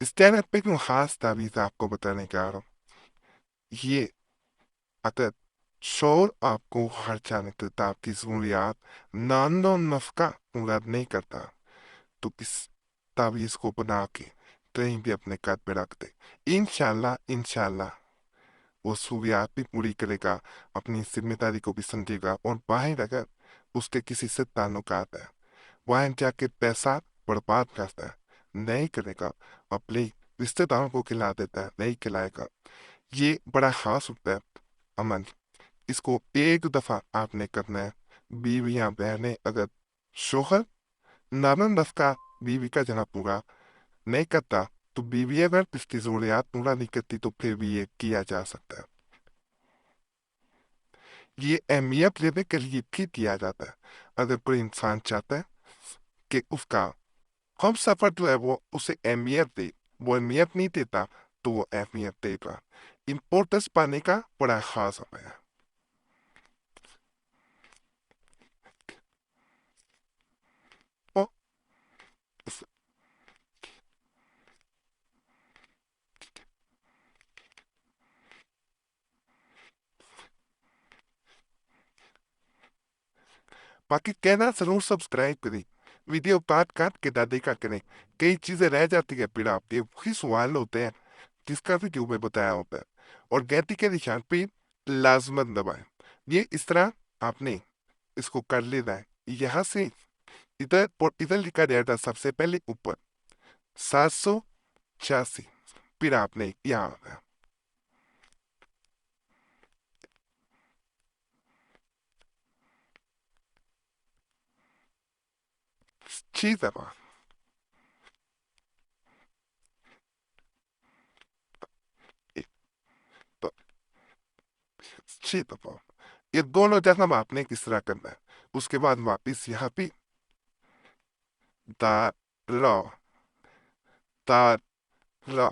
इस चैनल पे एक खास तावीज़ आपको बताने जा रहा हूँ। ये अगर शोर आपको हर जाने तक आपकी ज़रूरियात नानो नफ़का पूरा नहीं करता तो इस तावीज़ को बना के कहीं भी अपने कात पे रख दे। इंशाल्लाह इंशाल्लाह वो ज़रूरियात भी पूरी करेगा, अपनी जिम्मेदारी को भी समझेगा और बाहर अगर उसके किसी से ताल्लुकात है वहाँ जाके पैसा बर्बाद करता है, नहीं करेगा, अपने रिश्तेदारों को खिला देता है, नहीं खिलाएगा। ये बड़ा खास होता है अमल। इसको एक दफा आपने करना है। बीवियां बहनें अगर शोहर नारन का बीवी का जना पूरा नहीं करता तो बीवी अगर इसकी जरूरियात पूरा नहीं करती तो फिर भी ये किया जा सकता है। ये अहमियत लेने के लिए भी किया जाता है। अगर कोई इंसान चाहता है कि उसका हम सफर जो है वो उसे अहमियत दे, वो अहमियत नहीं देता तो वो अहमियत देगा। इम्पोर्टेंस पाने का बड़ा खास समय है। और बाकी कहना जरूर सब्सक्राइब करें, वीडियो काट काट के ना देखा करें। कई चीजें रह जाती है फिर आपके वही सवाल होते हैं जिसका वीडियो में बताया होता है। और गलती के निशान पे लाजमत दबाएं। ये इस तरह आपने इसको कर लेना है। यहाँ से इधर और इधर लिखा जाएगा सबसे पहले ऊपर 786, फिर आपने यहाँ छह दबा एक, तो छह दबा ये दोनों जगह आपने किस तरह करना है। उसके बाद वापिस यहाँ पे दा लो दा लो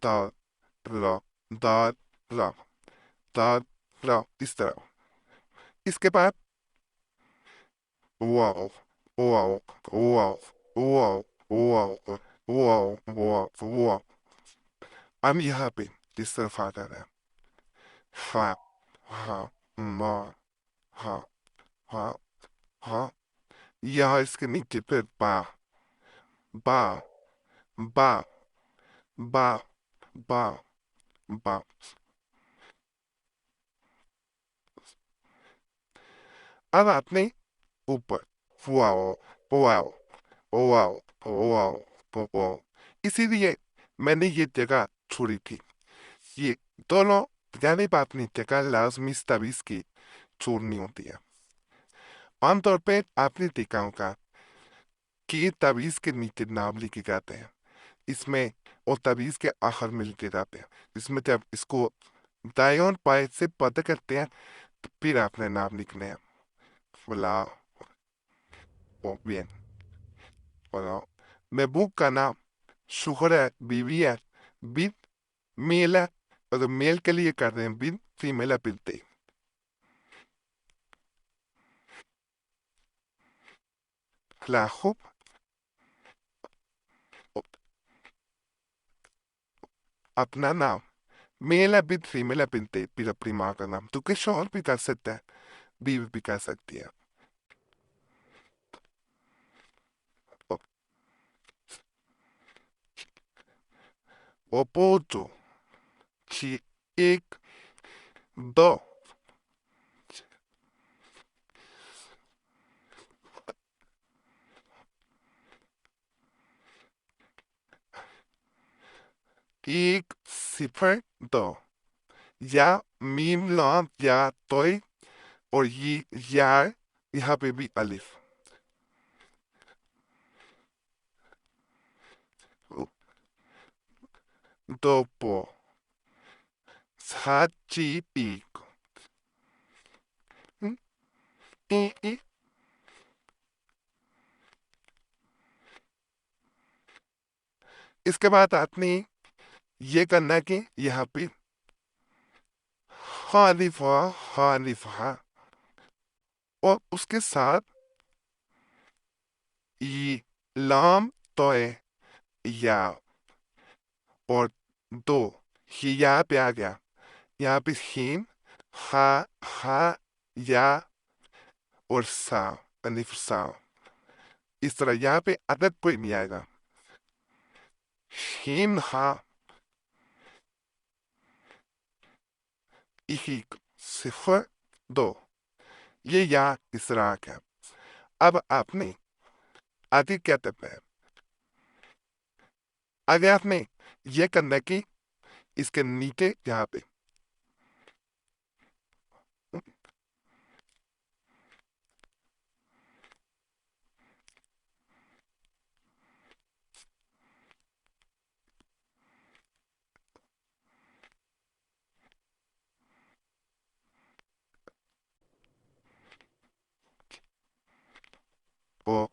दा लो दा लो दा लो इस तरह। इसके बाद wow wow wow wow wow wow wow wow. हम यहाँ पे किस तरफ आ जा रहे हैं। हाँ हाँ माँ हाँ हाँ हाँ। यहाँ इसके नीचे फिर बा बा बा बा बा बा। अब आपने ऊपर wow wow wow wow wow. इसीलिए मैंने ये जगह छोड़ी थी। ये दोनों जाने पर अपनी जगह लाजमी तवीज की छोड़नी होती है। आमतौर पे आपने देखा होगा कि ये तावीज के नीचे नाम लिखे जाते हैं इसमें और तावीज के आखिर में लिखे जाते हैं। इसमें जब इसको दाएं और बाएं से पता करते हैं तो फिर आपने नाम लिखने हैं। बोला ओ bien, bueno, me buscan a शोहरत बीवियत बिन मेला और मेल के लिए कर रहे हैं बिन फीमेल बिनते। la खूब अपना नाम मेला बिन फीमेल बिनते फिर अपनी माँ का नाम तो कि शोहर भी कर सकता है, बीवी भी कर सकती है। opoto ci एक दो एक सिफर दो या मीम लाम या तोय और ये यार यहाँ पे भी अलिफ dopo sachipico। ई इसके बाद आपने ये करना है कि यहाँ पे खालिफा खालिफा और उसके साथ ये लाम तोय या اور دو، یہ یہاں پہ آ گیا، یہاں پہ ہین، ہا، ہا، یا اور سا، الف سا، اس طرح یہاں پہ عدد کوئی نہیں آئے گا. ہین، ہا، ایک، صفر، دو، یہ یہاں اس طرح آ گیا. اب آپ نے آگے کیا کرنا ہے؟ آگے آپ نے یہ کرنا ہے کہ اس کے نیچے یہاں پہ وہ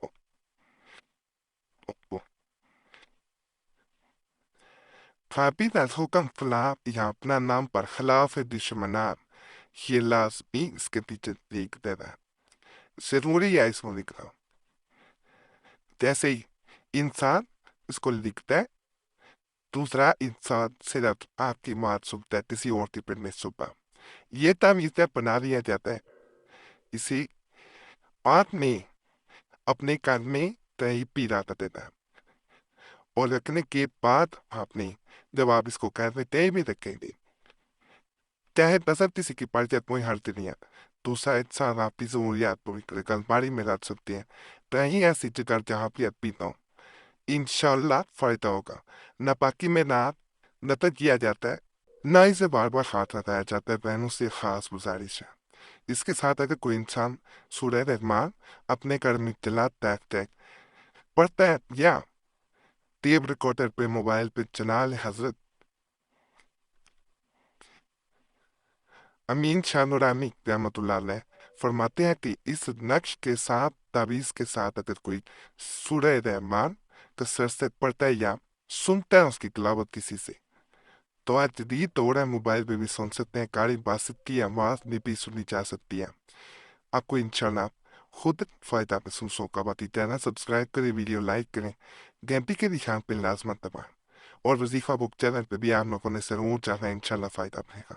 قابل حکم فلاح یا اپنا نام پر خلاف دشمنان، یہ لازمی اس کے پیچھے لکھ دینا ہے. ضروری ہے اس کو لکھنا. جیسے ہی انسان اس کو لکھتا ہے، دوسرا انسان صرف آپ کی بات سنتا ہے، کسی اور کی پہ نہیں سنتا. یہ تمیز بنا دیا جاتا ہے. اسی آپ نے اپنے کان میں دہی پیلا کر دینا ہے، اور رکھنے کے بعد آپ نے جب آپ اس کو کان میں دہی بھی رکھیں گے، چاہے نظر کسی کی پڑ جائے کوئی حرج نہیں ہے. دوسرا انسان آپ کی ضروریات پوری کرے گا، الماری میں رکھ سکتے ہیں. کہیں ایسی جگہ جہاں پہ پیتا ہوں، انشاءاللہ فائدہ ہوگا. ناپاکی میں نہ تو کیا جاتا ہے، نہ اسے بار بار ہاتھ لگایا جاتا ہے. بہنوں سے خاص گزارش ہے، اس کے ساتھ اگر کوئی انسان سورہ رحمان اپنے گھر میں چلا ٹیک ٹیک پڑھتا ہے یا ٹیپ ریکارڈر پہ موبائل پہ جناب حضرت امین شاہ نورانی رحمۃ اللہ علیہ فرماتے ہیں کہ اس نقش کے ساتھ تعویذ کے ساتھ اگر کوئی سورہ رحمان کثرت سے پڑھتا ہے یا سنتا ہے اس کی تلاوت کسی سے، تو آج جدید دور ہے، موبائل پہ بھی سن سکتے ہیں، گاڑی باسط کی آواز میں بھی سنی جا سکتی ہے. آپ کو انشاءاللہ خود فائدہ محسوس ہوگا. باقی چینل سبسکرائب کریں، ویڈیو لائک کریں، گھنٹی کے نشان پہ لازمت دبائیں، اور وظیفہ بک چینل پہ بھی آپ لوگوں نے ضرور جانا ہے، انشاءاللہ فائدہ ملے گا.